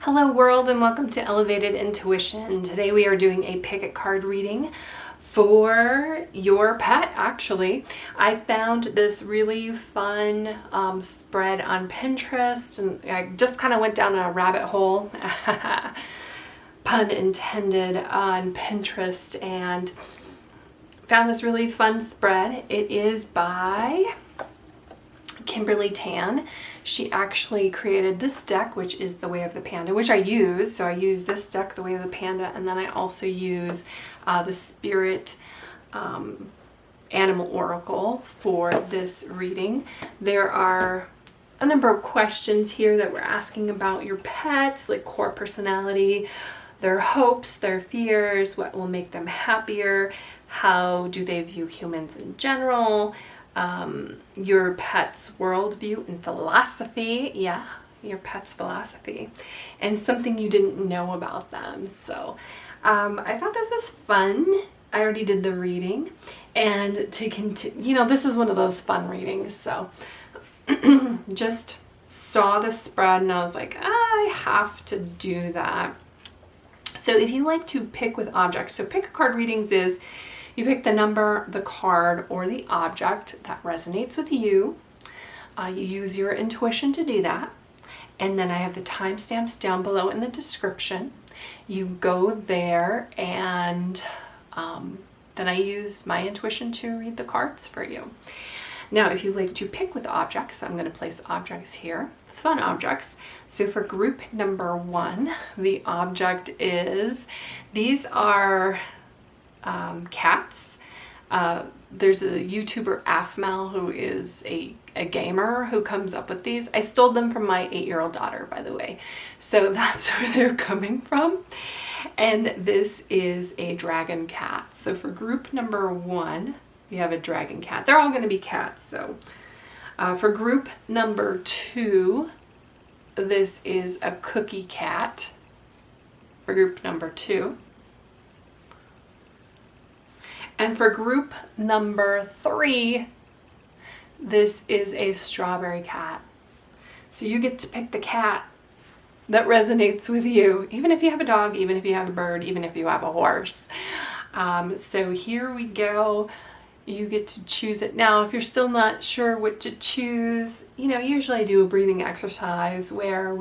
Hello world and welcome to Elevated Intuition. Today we are doing a pick a card reading for your pet. Actually, I found this really fun spread on Pinterest and I just kind of went down a rabbit hole, pun intended, on Pinterest and found this really fun spread. It is by Kimberly Tsan. She actually created this deck, which is the Way of the Panda, which I use. So I use this deck, the Way of the Panda, and then I also use the Spirit Animal Oracle for this reading. There are a number of questions here that we're asking about your pets, like core personality, their hopes, their fears, what will make them happier, how do they view humans in general, your pet's worldview and philosophy. Yeah, your pet's philosophy, and something you didn't know about them. So I thought this was fun. I already did the reading, and to continue, this is one of those fun readings. So just saw the spread and I was like, I have to do that. So if you like to pick with objects, so pick a card readings is you pick the number, the card, or the object that resonates with you. You use your intuition to do that. And then I have the timestamps down below in the description. You go there and then I use my intuition to read the cards for you. Now, if you like to pick with objects, I'm going to place objects here, fun objects. So for group number 1, the object is, these are cats. There's a YouTuber, Afmal, who is a gamer who comes up with these. I stole them from my 8-year-old daughter, by the way. So that's where they're coming from. And this is a dragon cat. So for group number 1, we have a dragon cat. They're all going to be cats. So for group number 2, this is a cookie cat. For group number 2. And for group number 3, this is a strawberry cat. So you get to pick the cat that resonates with you, even if you have a dog, even if you have a bird, even if you have a horse. So here we go. You get to choose it. Now, if you're still not sure what to choose, usually I do a breathing exercise where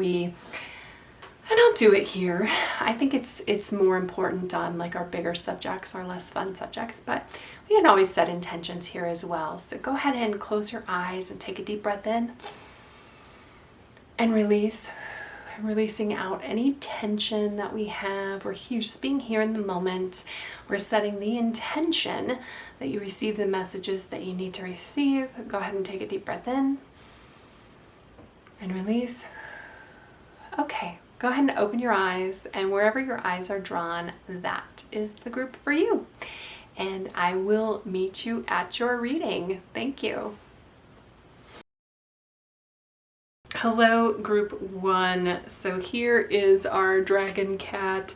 I don't do it here. I think it's more important on like our bigger subjects or less fun subjects, but we can always set intentions here as well. So go ahead and close your eyes and take a deep breath in and release, releasing out any tension that we have. We're here, just being here in the moment. We're setting the intention that you receive the messages that you need to receive. Go ahead and take a deep breath in and release. Okay. Go ahead and open your eyes, and wherever your eyes are drawn, that is the group for you. And I will meet you at your reading. Thank you. Hello, group 1. So here is our dragon cat,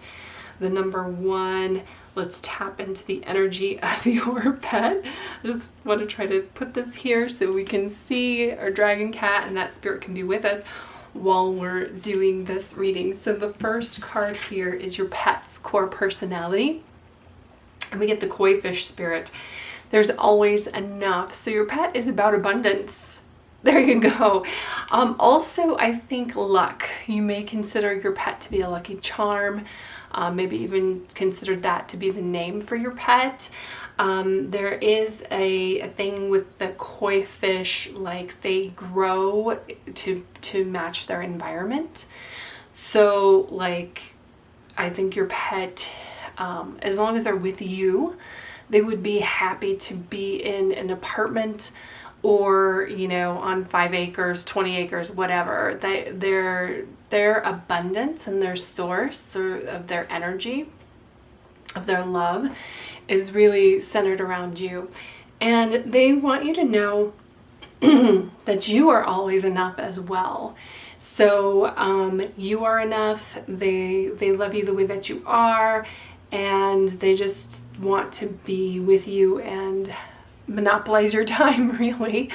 the number 1. Let's tap into the energy of your pet. I just want to try to put this here so we can see our dragon cat and that spirit can be with us while we're doing this reading. So the first card here is your pet's core personality, and we get the koi fish spirit. There's always enough. So your pet is about abundance. There you go. Also, I think luck. You may consider your pet to be a lucky charm. Maybe even consider that to be the name for your pet. There is a thing with the koi fish, like they grow to match their environment. So like, I think your pet, as long as they're with you, they would be happy to be in an apartment or, on 5 acres, 20 acres, whatever. Their abundance and their source of their energy, of their love, is really centered around you. And they want you to know that you are always enough as well. So you are enough. They love you the way that you are, and they just want to be with you and monopolize your time, really.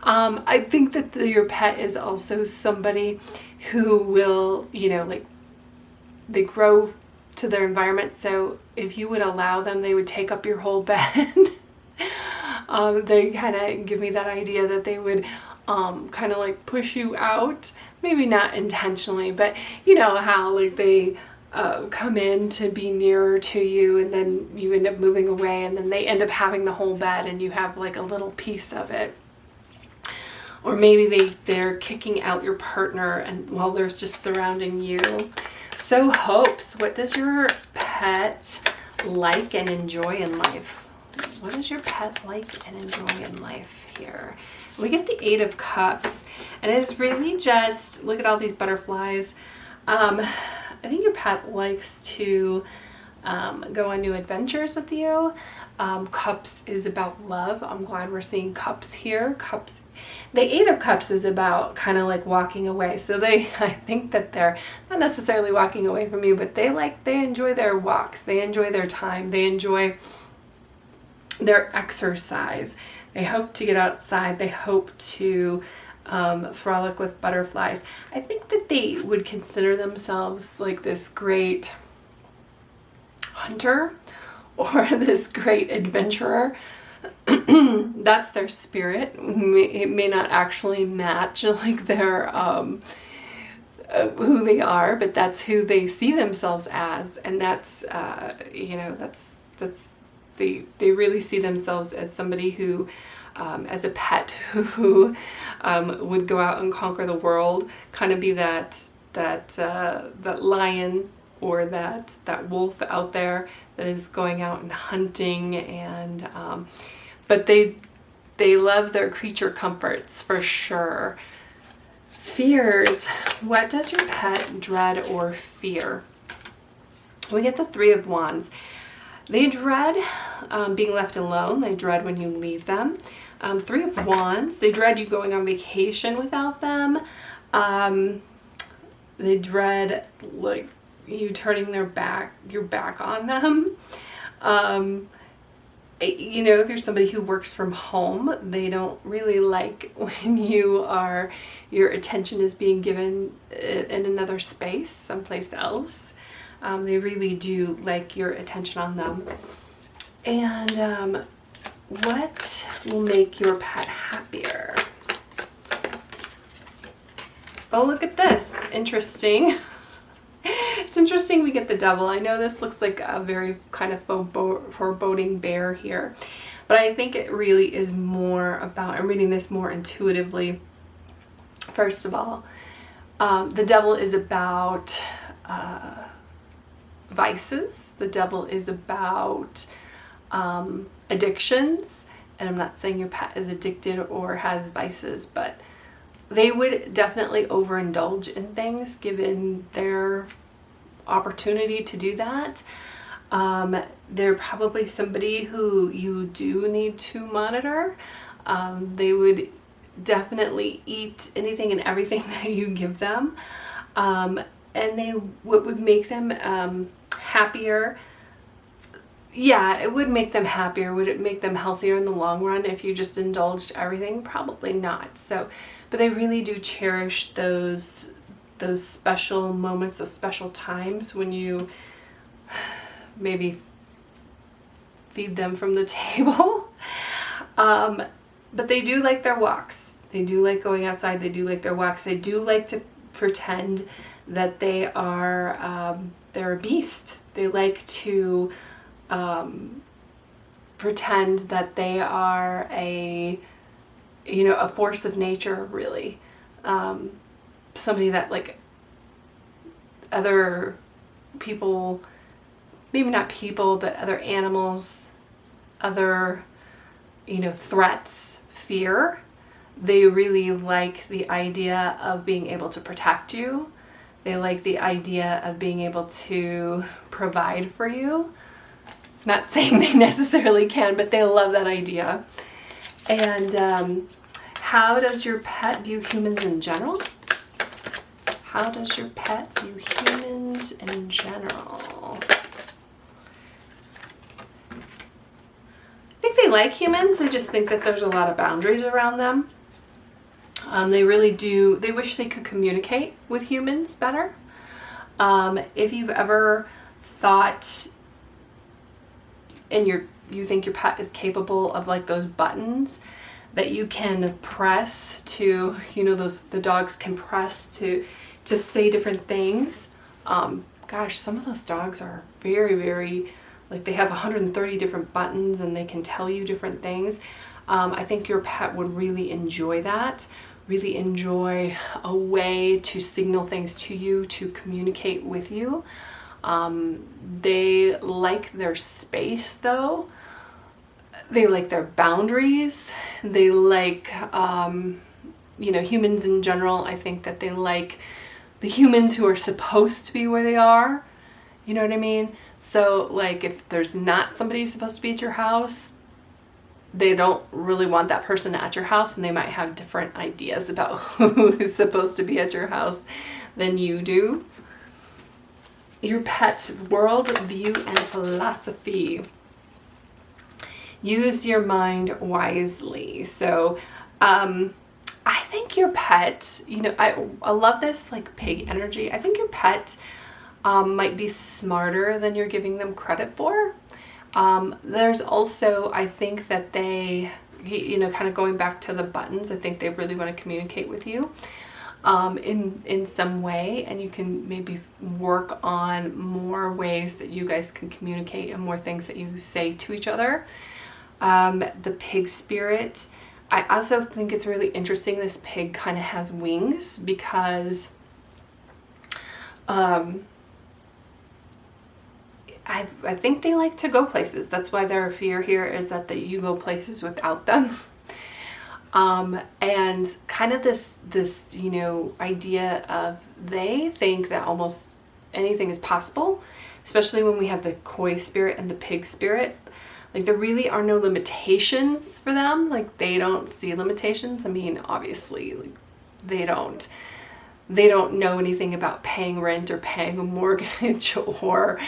I think that your pet is also somebody who will, like they grow to their environment. So if you would allow them, they would take up your whole bed. They kind of give me that idea that they would kind of like push you out, maybe not intentionally, but you know how like they come in to be nearer to you, and then you end up moving away, and then they end up having the whole bed and you have like a little piece of it. Or maybe they're kicking out your partner and while they're just surrounding you. So hopes, what does your pet like and enjoy in life? What does your pet like and enjoy in life here? We get the 8 of Cups, and it's really just, look at all these butterflies. I think your pet likes to go on new adventures with you. Cups is about love. I'm glad we're seeing Cups here. Cups, the 8 of Cups is about kind of like walking away. So I think that they're not necessarily walking away from you, but they enjoy their walks. They enjoy their time. They enjoy their exercise. They hope to get outside. They hope to frolic with butterflies. I think that they would consider themselves like this great hunter or this great adventurer. That's their spirit. It may not actually match like their who they are, but that's who they see themselves as, and that's they really see themselves as somebody who, as a pet who would go out and conquer the world, kind of be that lion or that wolf out there that is going out and hunting, and but they love their creature comforts for sure. Fears. What does your pet dread or fear? We get the 3 of Wands. They dread being left alone. They dread when you leave them. 3 of Wands. They dread you going on vacation without them. They dread like you turning your back on them. You know, if you're somebody who works from home, they don't really like when your attention is being given in another space, someplace else. They really do like your attention on them. And what will make your pet happier? Oh, look at this. Interesting. It's interesting we get the Devil. I know this looks like a very kind of foreboding bear here, but I think it really is more about, I'm reading this more intuitively. First of all, the Devil is about vices. The Devil is about addictions, and I'm not saying your pet is addicted or has vices, but they would definitely overindulge in things given their opportunity to do that. They're probably somebody who you do need to monitor. They would definitely eat anything and everything that you give them. And what would make them happier? Yeah, it would make them happier. Would it make them healthier in the long run if you just indulged everything? Probably not. So, but they really do cherish those special moments, those special times when you maybe feed them from the table. But they do like their walks. They do like going outside. They do like their walks. They do like to pretend that they are they're a beast. They like to pretend that they are a force of nature, really. Somebody that like other people, maybe not people, but other animals, other threats fear. They really like the idea of being able to protect you. They like the idea of being able to provide for you. Not saying they necessarily can, but they love that idea. And how does your pet view humans in general? How does your pet view humans in general? I think they like humans. They just think that there's a lot of boundaries around them. They really do. They wish they could communicate with humans better. If you've ever thought and you think your pet is capable of like those buttons that you can press to, you know, the dogs can press to say different things. Gosh, some of those dogs are very, very, like they have 130 different buttons and they can tell you different things. I think your pet would really enjoy that, really enjoy a way to signal things to you, to communicate with you. They like their space though. They like their boundaries. They like, you know, humans in general. I think that they like the humans who are supposed to be where they are. You know what I mean? So like if there's not somebody who's supposed to be at your house, they don't really want that person at your house, and they might have different ideas about who is supposed to be at your house than you do. Your pet's worldview and philosophy. Use your mind wisely. So I think your pet, you know, I love this like pig energy. I think your pet might be smarter than you're giving them credit for. There's also, I think that they, you know, kind of going back to the buttons, I think they really want to communicate with you in some way, and you can maybe work on more ways that you guys can communicate and more things that you say to each other. The pig spirit, I also think it's really interesting this pig kind of has wings because I think they like to go places. That's why their fear here is that you go places without them. And kind of this, you know, idea of they think that almost anything is possible, especially when we have the koi spirit and the pig spirit. Like there really are no limitations for them. Like they don't see limitations. I mean, obviously, like they don't know anything about paying rent or paying a mortgage or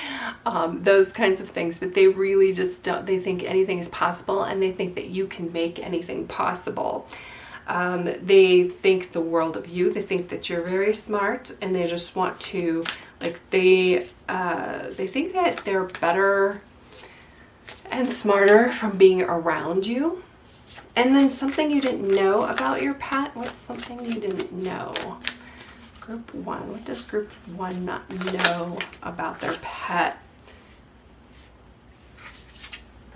those kinds of things, but they really just don't. They think anything is possible, and they think that you can make anything possible. They think the world of you. They think that you're very smart, and they just want to, like they think that they're better and smarter from being around you. And then something you didn't know about your pet. What's something you didn't know? Group 1. What does group 1 not know about their pet?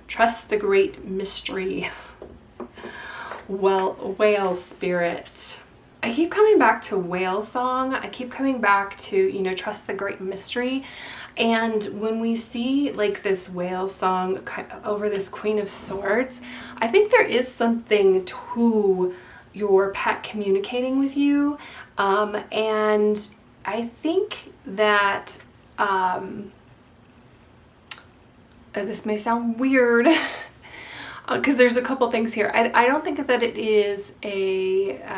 Trust the great mystery. Well, whale spirit. I keep coming back to whale song. I keep coming back to, you know, trust the great mystery. And when we see like this whale song over this Queen of Swords, I think there is something to your pet communicating with you. And I think that this may sound weird because there's a couple things here. I don't think that it is your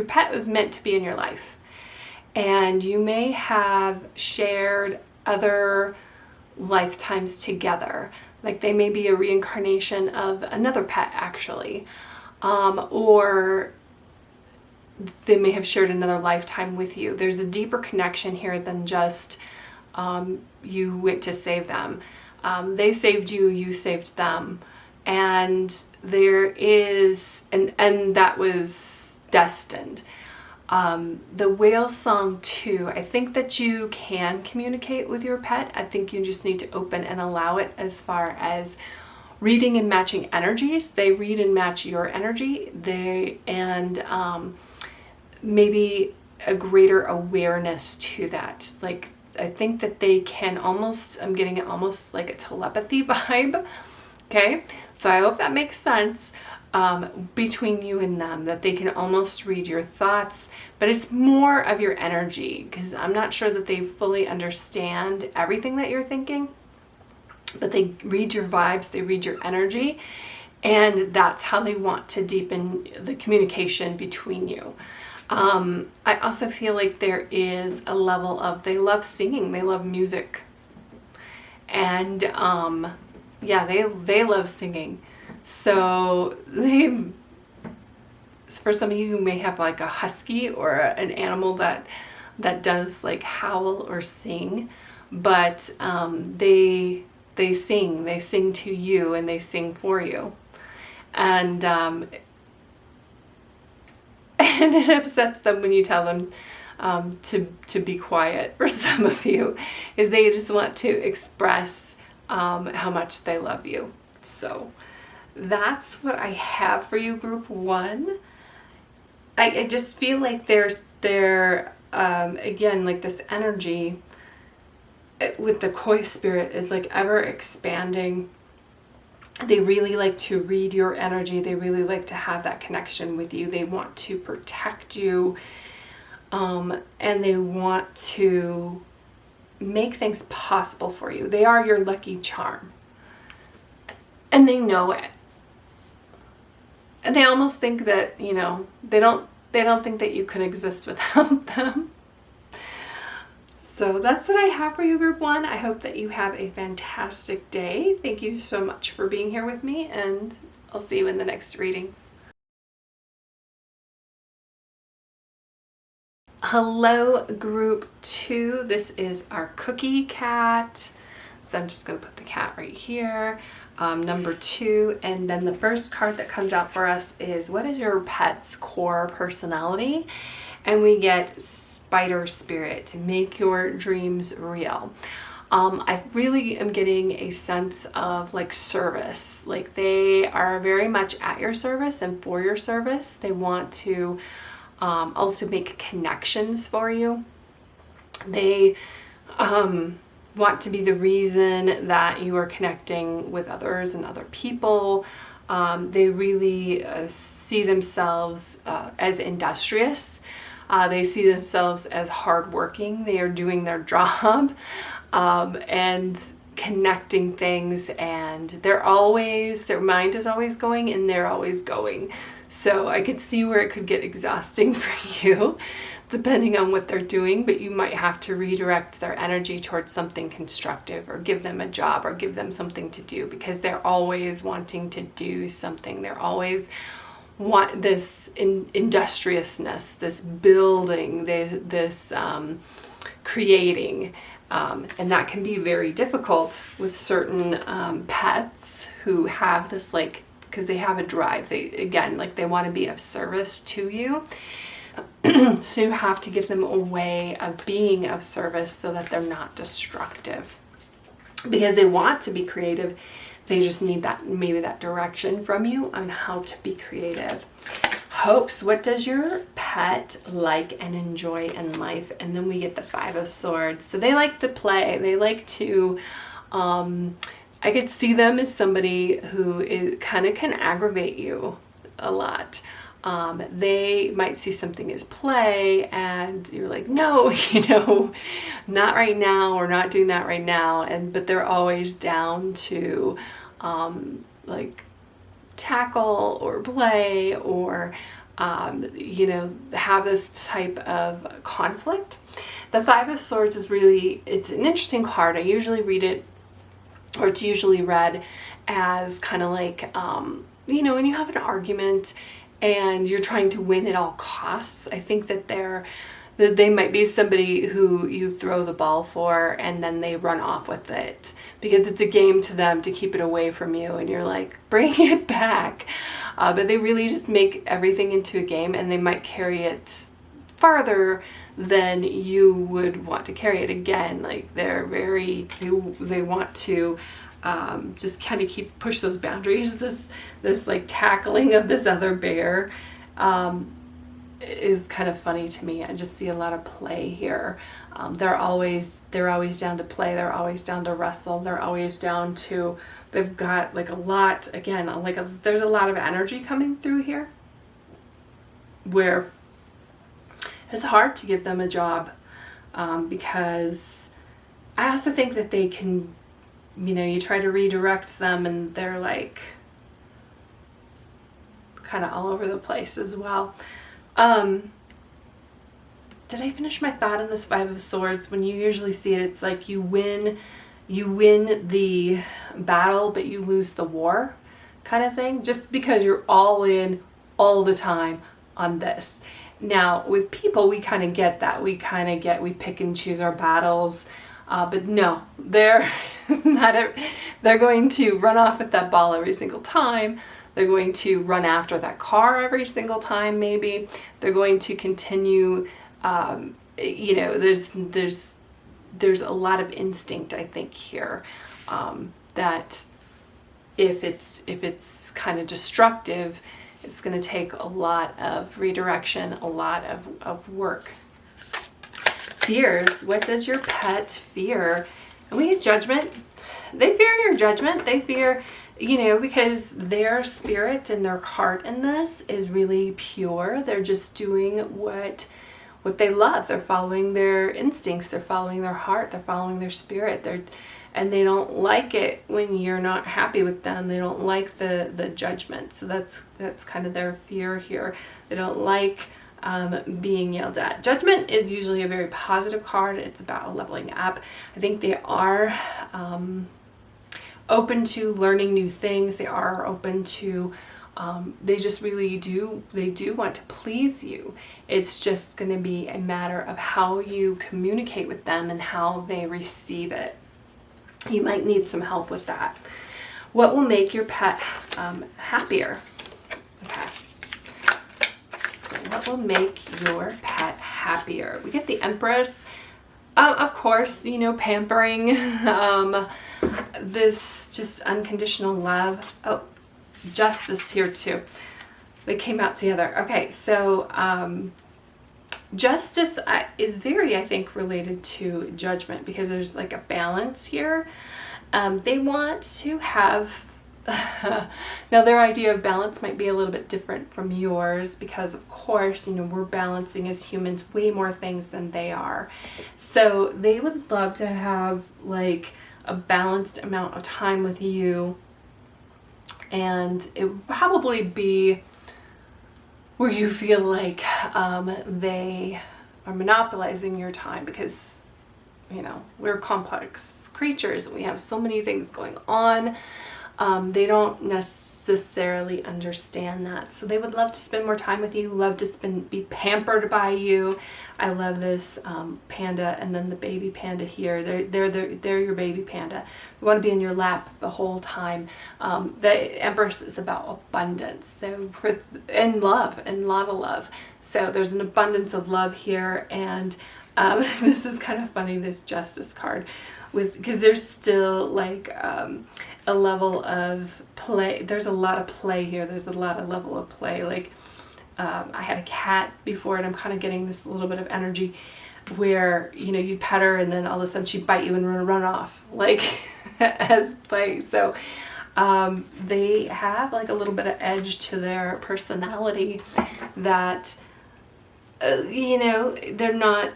pet was meant to be in your life, and you may have shared other lifetimes together. Like they may be a reincarnation of another pet actually. Or they may have shared another lifetime with you. There's a deeper connection here than just you went to save them. They saved you, you saved them. And there is, and that was destined. The whale song too, I think that you can communicate with your pet. I think you just need to open and allow it as far as reading and matching energies. They read and match your energy. Maybe a greater awareness to that. Like I think that they can almost, I'm getting it almost like a telepathy vibe. Okay, so I hope that makes sense between you and them, that they can almost read your thoughts, but it's more of your energy, because I'm not sure that they fully understand everything that you're thinking. But they read your vibes, they read your energy, and that's how they want to deepen the communication between you. I also feel like there is a level of, they love singing, they love music, and yeah, they love singing. So for some of you, you may have like a husky or an animal that does like howl or sing, but they sing to you, and they sing for you. And and it upsets them when you tell them to be quiet. For some of you, is they just want to express how much they love you. So that's what I have for you, group 1. I just feel like again, like this energy with the koi spirit is like ever expanding. They really like to read your energy. They really like to have that connection with you. They want to protect you. And they want to make things possible for you. They are your lucky charm. And they know it. And they almost think that, you know, they don't think that you could exist without them. So that's what I have for you, group 1. I hope that you have a fantastic day. Thank you so much for being here with me, and I'll see you in the next reading. Hello, group 2. This is our cookie cat. So I'm just going to put the cat right here. Number 2, and then the first card that comes out for us is, what is your pet's core personality? And we get Spider Spirit, to make your dreams real. I really am getting a sense of like service. Like they are very much at your service and for your service. They want to also make connections for you. They want to be the reason that you are connecting with others and other people. They really see themselves as industrious. They see themselves as hardworking. They are doing their job and connecting things, and their mind is always going, and they're always going. So I could see where it could get exhausting for you, depending on what they're doing, but you might have to redirect their energy towards something constructive, or give them a job, or give them something to do, because they're always wanting to do something. They're always want this industriousness, this building, this creating, and that can be very difficult with certain pets who have this, like, because they have a drive. They want to be of service to you. So you have to give them a way of being of service so that they're not destructive, because they want to be creative. They just need maybe that direction from you on how to be creative. Hopes, what does your pet like and enjoy in life? And then we get the 5 of Swords. So they like to play. They like to, I could see them as somebody who kind of can aggravate you a lot. They might see something as play, and you're like, no, not right now, or not doing that right now. But they're always down to like tackle or play, or have this type of conflict. The 5 of Swords is it's an interesting card. I usually read it, or it's usually read as kind of like when you have an argument and you're trying to win at all costs. I think that they might be somebody who you throw the ball for, and then they run off with it because it's a game to them to keep it away from you, and you're like, bring it back. But they really just make everything into a game, and they might carry it farther than you would want to carry it. Again, like they want to just kind of push those boundaries. This like tackling of this other bear is kind of funny to me. I just see a lot of play here. They're always down to play. They're always down to wrestle. They're always down to, they've got like a lot, again, there's a lot of energy coming through here, where it's hard to give them a job, because I also think that they can, you try to redirect them and they're like kind of all over the place as well. Did I finish my thought on this 5 of Swords? When you usually see it, it's like you win the battle, but you lose the war kind of thing, just because you're all in all the time, on this. Now with people, we kind of get that. We pick and choose our battles. But no, they're they're going to run off with that ball every single time. They're going to run after that car every single time, maybe. They're going to continue, there's a lot of instinct, I think, here, that if it's kind of destructive, it's going to take a lot of redirection, a lot of work. Fears. What does your pet fear? And we get judgment. They fear your judgment. They fear, because their spirit and their heart in this is really pure. They're just doing what they love. They're following their instincts. They're following their heart. They're following their spirit. And they don't like it when you're not happy with them. They don't like the judgment. So that's kind of their fear here. They don't like being yelled at. Judgment is usually a very positive card. It's about leveling up. I think they are open to learning new things. They are open to they just really do want to please you. It's just going to be a matter of how you communicate with them and how they receive it. You might need some help with that. What will make your pet happier? Okay. So what will make your pet happier? We get the Empress. Of course, pampering. This just unconditional love. Oh, Justice here too. They came out together. Okay, so Justice is very, I think, related to judgment, because there's like a balance here. They want to have now their idea of balance might be a little bit different from yours, because of course, we're balancing as humans way more things than they are. So they would love to have like a balanced amount of time with you, and it would probably be where you feel like they are monopolizing your time, because we're complex creatures and we have so many things going on. They don't necessarily understand that, so they would love to spend more time with you, love to be pampered by you. I love this panda, and then the baby panda here. They're your baby panda. They want to be in your lap the whole time. The Empress is about abundance, so and love, and a lot of love. So there's an abundance of love here, and this is kind of funny, this Justice card, because there's still like a level of play. There's a lot of play here. There's a lot of level of play. Like I had a cat before, and I'm kind of getting this little bit of energy where you'd pet her and then all of a sudden she'd bite you and run off, like as play. So they have like a little bit of edge to their personality that they're not,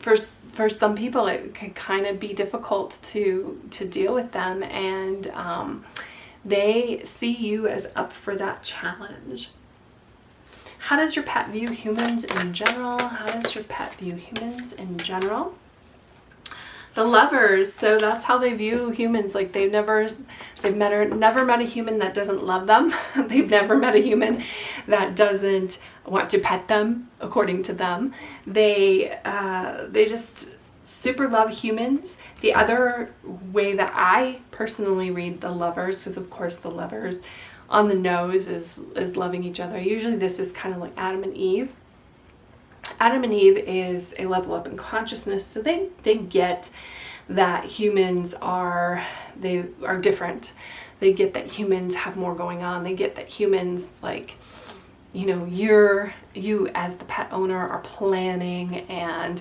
for some people it can kind of be difficult to deal with them, and they see you as up for that challenge. How does your pet view humans in general? How does your pet view humans in general? The Lovers, so that's how they view humans. Like they've never met a human that doesn't love them. They've never met a human that doesn't want to pet them, according to them. They just super love humans. The other way that I personally read the Lovers, because of course the Lovers on the nose is loving each other. Usually this is kind of like Adam and Eve. Adam and Eve is a level up in consciousness, so they get that humans are different. They get that humans have more going on. They get that humans, like, you as the pet owner are planning, and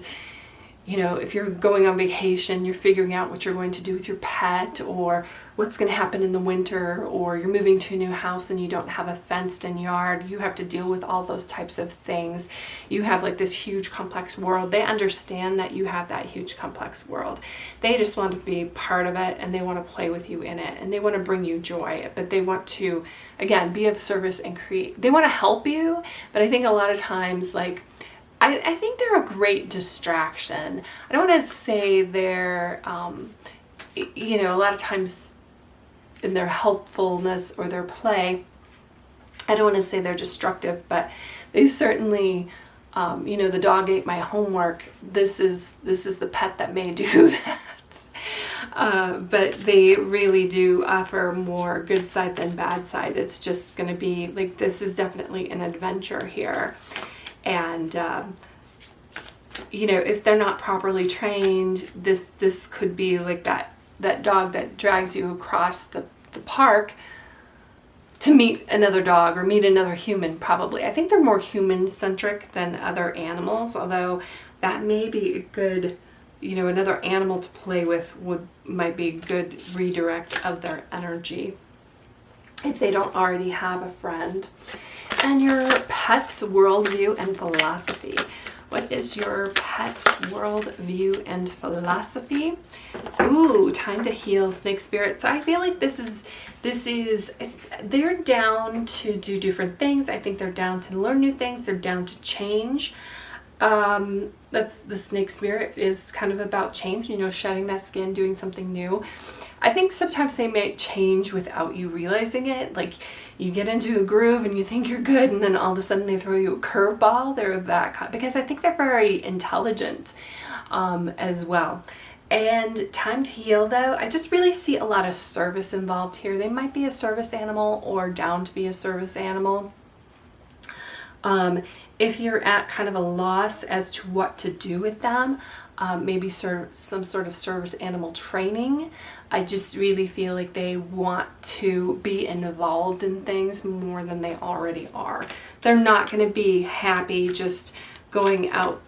if you're going on vacation, you're figuring out what you're going to do with your pet, or what's going to happen in the winter, or you're moving to a new house and you don't have a fenced in yard. You have to deal with all those types of things. You have like this huge complex world. They understand that you have that huge complex world. They just want to be part of it, and they want to play with you in it, and they want to bring you joy, but they want to, again, be of service and create. They want to help you, but I think a lot of times, like, I think they're a great distraction. I don't want to say they're, a lot of times in their helpfulness or their play, I don't want to say they're destructive, but they certainly, the dog ate my homework. This is the pet that may do that. But they really do offer more good side than bad side. It's just going to be like, this is definitely an adventure here. And, if they're not properly trained, this could be like that dog that drags you across the park to meet another dog or meet another human, probably. I think they're more human-centric than other animals, although that may be a good, another animal to play with might be a good redirect of their energy if they don't already have a friend. And your pet's worldview and philosophy. What is your pet's worldview and philosophy? Ooh, time to heal, snake spirits. I feel like this is, they're down to do different things. I think they're down to learn new things. They're down to change. That's the snake spirit is kind of about change, shedding that skin, doing something new. I think sometimes they may change without you realizing it. Like you get into a groove and you think you're good, and then all of a sudden they throw you a curveball. They're that kind, because I think they're very intelligent as well. And time to heal, though, I just really see a lot of service involved here. They might be a service animal or down to be a service animal. If you're at kind of a loss as to what to do with them, maybe some sort of service animal training. I just really feel like they want to be involved in things more than they already are. They're not going to be happy just going out,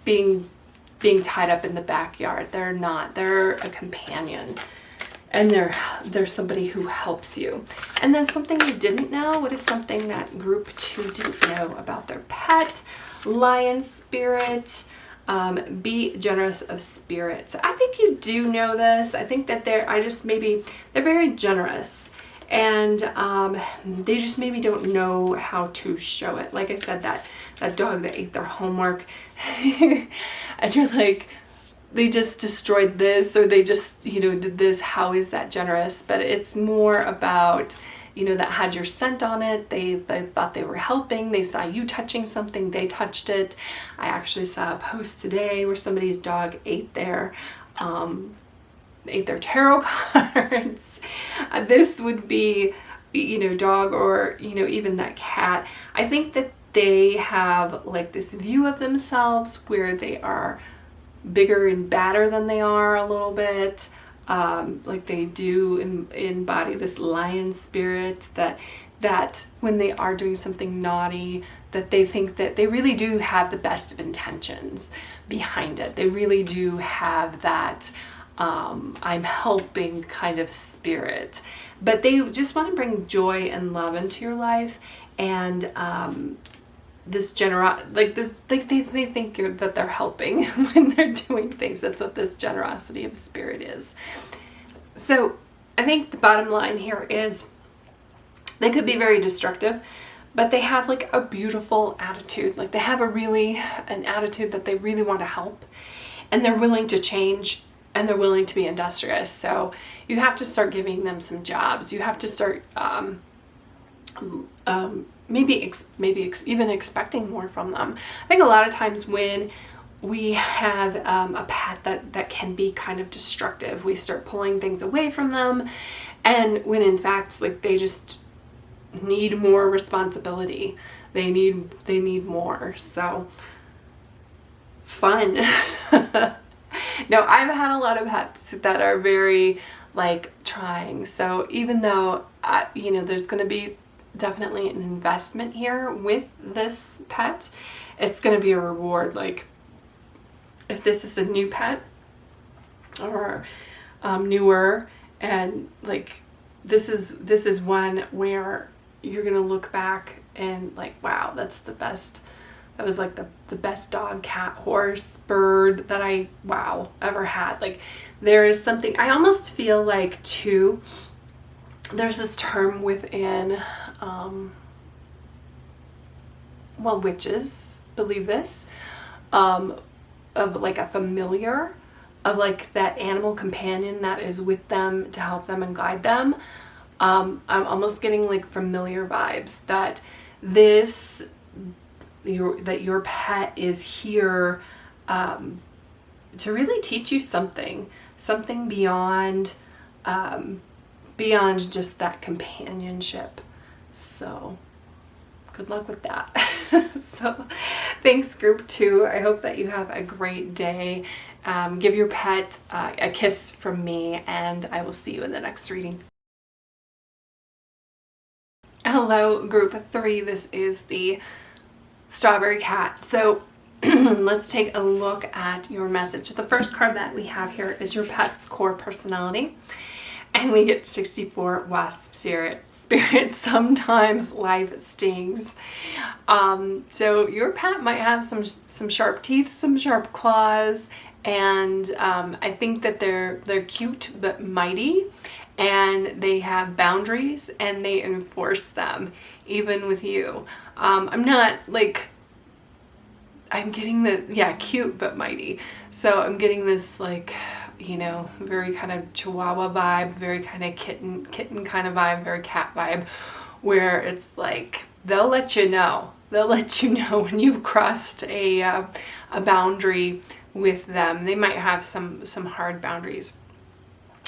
being tied up in the backyard. They're not. They're a companion. And they're somebody who helps you. And then something you didn't know. What is something that group 2 didn't know about their pet? Lion spirit. Be generous of spirit. So I think you do know this. I think that they're very generous. And they just maybe don't know how to show it. Like I said, that dog that ate their homework. And you're like, they just destroyed this, or they just, did this. How is that generous? But it's more about, that had your scent on it. They thought they were helping. They saw you touching something. They touched it. I actually saw a post today where somebody's dog ate their tarot cards. This would be, dog or, even that cat. I think that they have like this view of themselves where they are bigger and badder than they are a little bit. Like they do embody this lion spirit that when they are doing something naughty, that they think that they really do have the best of intentions behind it. They really do have that I'm helping kind of spirit. But they just want to bring joy and love into your life, and this they think that they're helping when they're doing things. That's what this generosity of spirit is. So I think the bottom line here is they could be very destructive, but they have like a beautiful attitude. Like they have an attitude that they really want to help, and they're willing to change, and they're willing to be industrious. So you have to start giving them some jobs. You have to start maybe even expecting more from them. I think a lot of times when we have a pet that can be kind of destructive, we start pulling things away from them, and when in fact like they just need more responsibility. They need more. So fun. No, I've had a lot of pets that are very like trying. So even though there's going to be definitely an investment here with this pet, it's going to be a reward. Like if this is a new pet or newer, and like this is one where you're going to look back and like, wow, that's the best. That was like the best dog, cat, horse, bird that I ever had. Like there is something, I almost feel like too, there's this term within witches believe this, of like a familiar, of like that animal companion that is with them to help them and guide them. I'm almost getting like familiar vibes, that this your pet is here to really teach you something beyond beyond just that companionship. So good luck with that. So thanks, group 2. I hope that you have a great day. Give your pet a kiss from me, and I will see you in the next reading. Hello, group 3. This is the Strawberry Cat. So let's take a look at your message. The first card that we have here is your pet's core personality. And we get 64 wasp spirit. Sometimes life stings. So your pet might have some sharp teeth, some sharp claws, and I think that they're cute but mighty, and they have boundaries and they enforce them even with you. I'm getting cute but mighty. So I'm getting this very kind of chihuahua vibe, very kind of kitten kind of vibe, very cat vibe, where it's like they'll let you know when you've crossed a boundary with them. They might have some hard boundaries.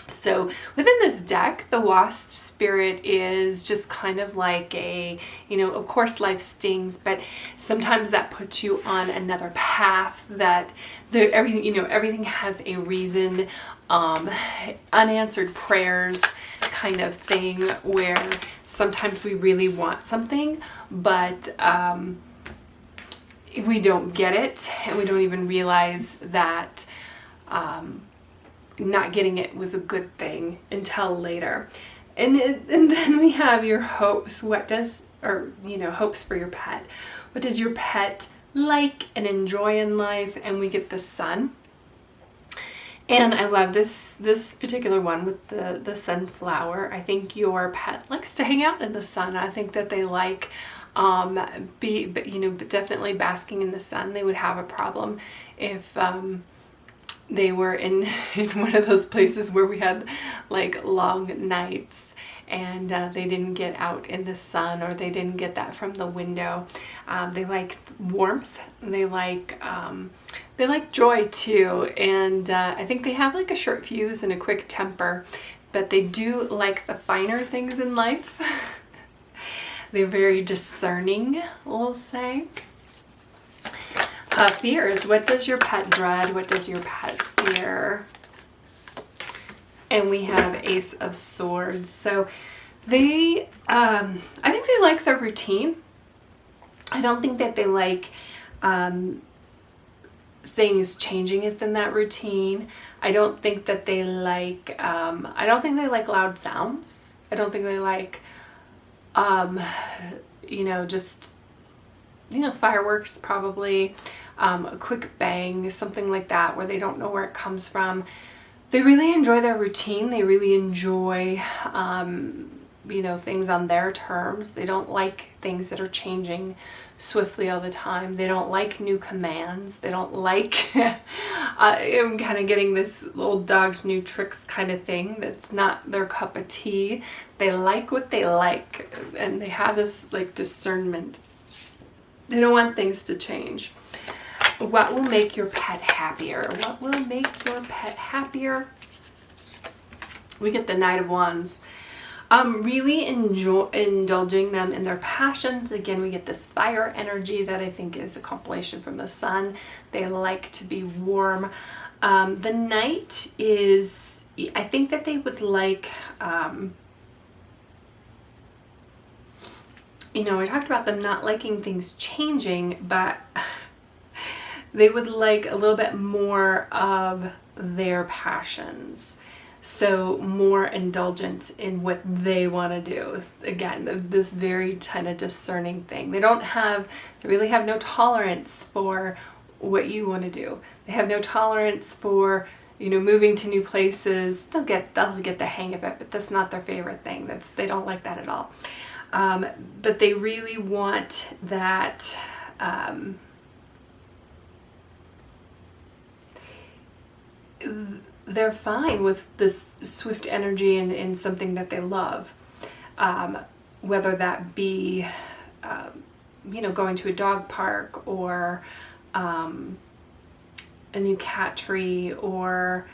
So within this deck, the wasp spirit is just kind of like of course life stings, but sometimes that puts you on another path, that everything has a reason, unanswered prayers kind of thing, where sometimes we really want something, but we don't get it, and we don't even realize that not getting it was a good thing until later. And then we have your hopes. Hopes for your pet. What does your pet like and enjoy in life? And we get the sun. And I love this particular one with the sunflower. I think your pet likes to hang out in the sun. I think that they like but definitely basking in the sun. They would have a problem if they were in one of those places where we had like long nights and they didn't get out in the sun, or they didn't get that from the window. They like warmth, and they like joy too, and I think they have like a short fuse and a quick temper, but they do like the finer things in life. They're very discerning, we'll say. Fears. What does your pet dread? What does your pet fear? And we have Ace of Swords. So they, I think they like their routine. I don't think that they like things changing within that routine. I don't think that they like, loud sounds. I don't think they like, fireworks probably. A quick bang, something like that, where they don't know where it comes from. They really enjoy their routine. They really enjoy, things on their terms. They don't like things that are changing swiftly all the time. They don't like new commands. They don't like, I'm kind of getting this old dog's new tricks kind of thing. That's not their cup of tea. They like what they like, and they have this like discernment. They don't want things to change. What will make your pet happier? What will make your pet happier? We get the Knight of Wands. Really indulging them in their passions. Again, we get this fire energy that I think is a compilation from the sun. They like to be warm. The Knight is, I think that they would like, we talked about them not liking things changing, but they would like a little bit more of their passions. So more indulgent in what they want to do. Again, this very kind of discerning thing. They really have no tolerance for what you want to do. They have no tolerance for, moving to new places. They'll get the hang of it, but that's not their favorite thing. They don't like that at all. But they really want that, they're fine with this swift energy in something that they love, whether that be going to a dog park, or a new cat tree, and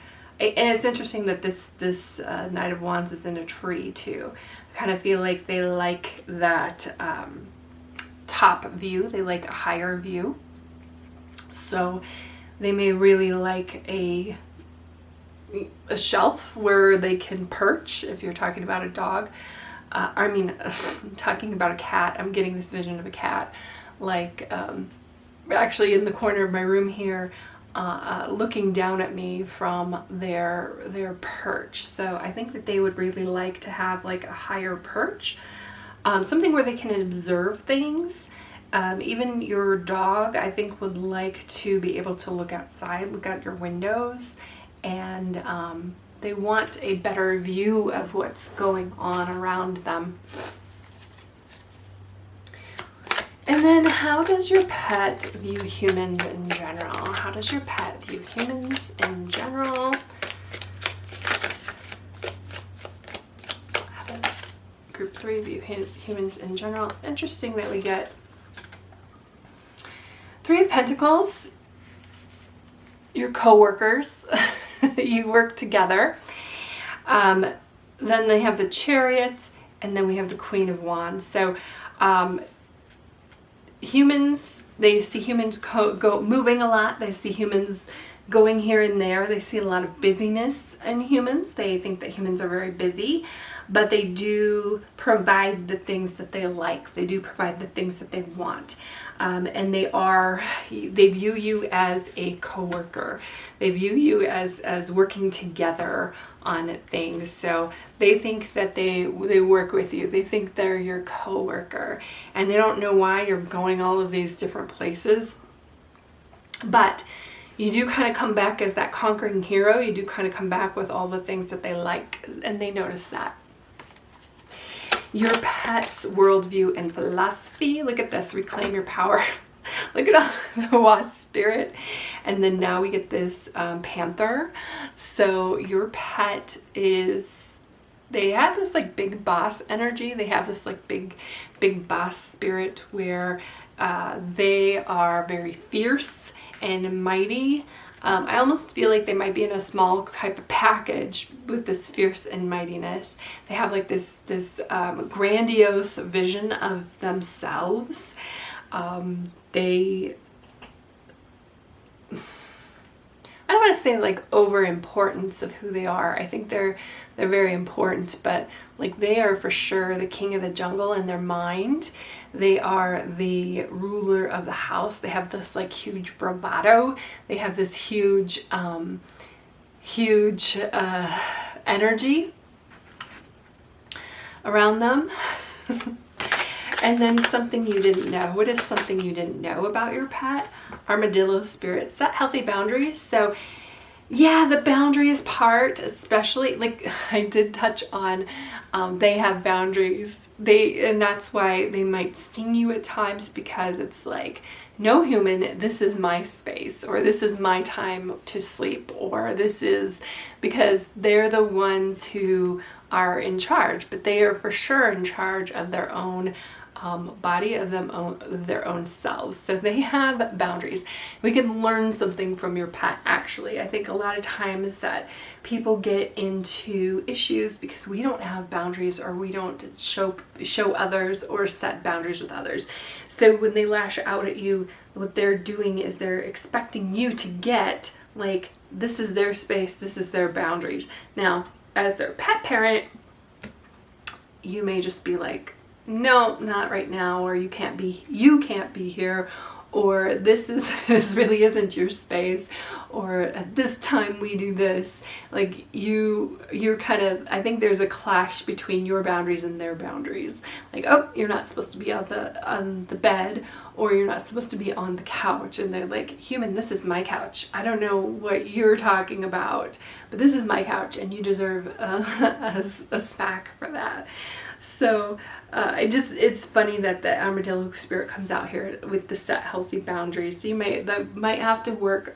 it's interesting that this Knight of Wands is in a tree too. I kind of feel like they like that top view. They like a higher view. So they may really like a shelf where they can perch if you're talking about a dog. I'm talking about a cat. I'm getting this vision of a cat, like actually in the corner of my room here, looking down at me from their perch. So I think that they would really like to have like a higher perch, something where they can observe things. Even your dog, I think, would like to be able to look outside, look out your windows, and they want a better view of what's going on around them. And then, how does your pet view humans in general? How does your pet view humans in general? How does group 3 view humans in general? Interesting that we get 3 of Pentacles, your co-workers. You work together. Then they have the Chariot, and then we have the Queen of Wands. So humans, they see humans go moving a lot. They see humans going here and there. They see a lot of busyness in humans. They think that humans are very busy, but they do provide the things that they like. They do provide the things that they want. And they view you as a coworker. They view you as working together on things. So they think that they work with you. They think they're your coworker, and they don't know why you're going all of these different places. But you do kind of come back as that conquering hero. You do kind of come back with all the things that they like, and they notice that. Your pet's worldview and philosophy. Look at this. Reclaim your power. Look at all the wasp spirit. And then now we get this panther. So your pet they have this like big boss energy. They have this like big boss spirit where they are very fierce and mighty. I almost feel like they might be in a small type of package with this fierce and mightiness. They have like this grandiose vision of themselves. I don't want to say like over importance of who they are. I think they're very important, but like they are for sure the king of the jungle in their mind. They are the ruler of the house. They have this like huge bravado. They have this huge energy around them. And then something you didn't know. What is something you didn't know about your pet? Armadillo spirit. Set healthy boundaries. So yeah, the boundaries part, especially, like I did touch on, they have boundaries. And that's why they might sting you at times, because it's like, no human, this is my space, or this is my time to sleep, or this is, because they're the ones who are in charge, but they are for sure in charge of their own body, of their own selves. So they have boundaries. We can learn something from your pet, actually. I think a lot of times that people get into issues because we don't have boundaries, or we don't show others or set boundaries with others. So when they lash out at you, what they're doing is they're expecting you to get like, this is their space, this is their boundaries. Now, as their pet parent, you may just be like, no, not right now, or you can't be here, or this really isn't your space, or at this time we do this. Like you're kind of, I think there's a clash between your boundaries and their boundaries. Like, oh, you're not supposed to be on the bed, or you're not supposed to be on the couch. And they're like, human, this is my couch. I don't know what you're talking about, but this is my couch, and you deserve a smack for that. So it's funny that the armadillo spirit comes out here with the set healthy boundaries. So you might have to work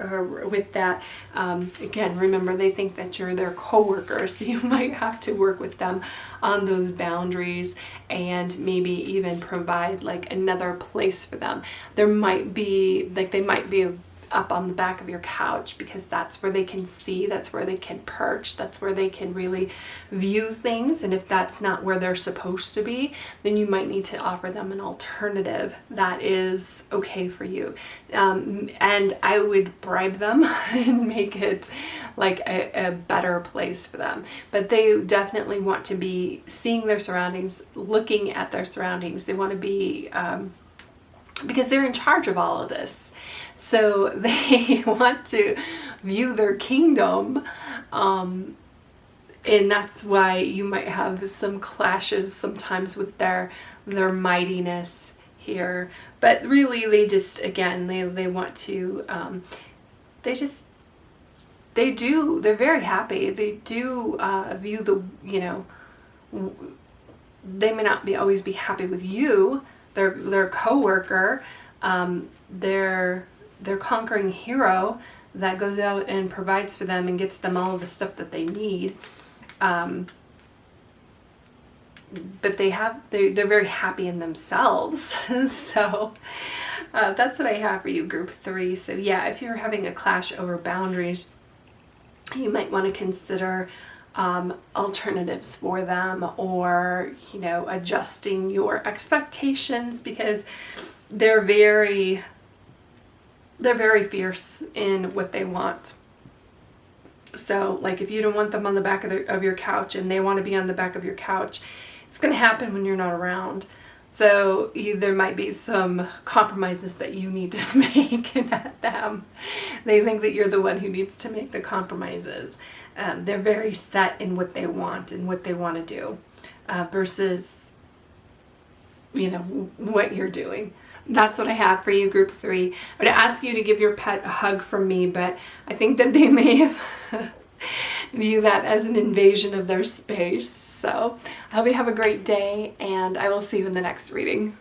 with that. Again, remember, they think that you're their coworker, so you might have to work with them on those boundaries and maybe even provide like another place for them. There might be like, they might be up on the back of your couch because that's where they can see, that's where they can perch, that's where they can really view things. And if that's not where they're supposed to be, then you might need to offer them an alternative that is okay for you. And I would bribe them and make it like a better place for them. But they definitely want to be seeing their surroundings, looking at their surroundings. They want to be, because they're in charge of all of this. So they want to view their kingdom, and that's why you might have some clashes sometimes with their mightiness here. But really, they just, again, they want to, they're very happy. They do view the, they may not always be happy with you, their coworker, their conquering hero that goes out and provides for them and gets them all of the stuff that they need. But they're very happy in themselves. So that's what I have for you, group 3. So yeah, if you're having a clash over boundaries, you might want to consider alternatives for them, or adjusting your expectations, because they're very fierce in what they want. So like, if you don't want them on the back of your couch and they want to be on the back of your couch, it's going to happen when you're not around. So there might be some compromises that you need to make, and not them. They think that you're the one who needs to make the compromises. They're very set in what they want and what they want to do, versus what you're doing. That's what I have for you, group 3. I'm going to ask you to give your pet a hug from me, but I think that they may view that as an invasion of their space. So I hope you have a great day, and I will see you in the next reading.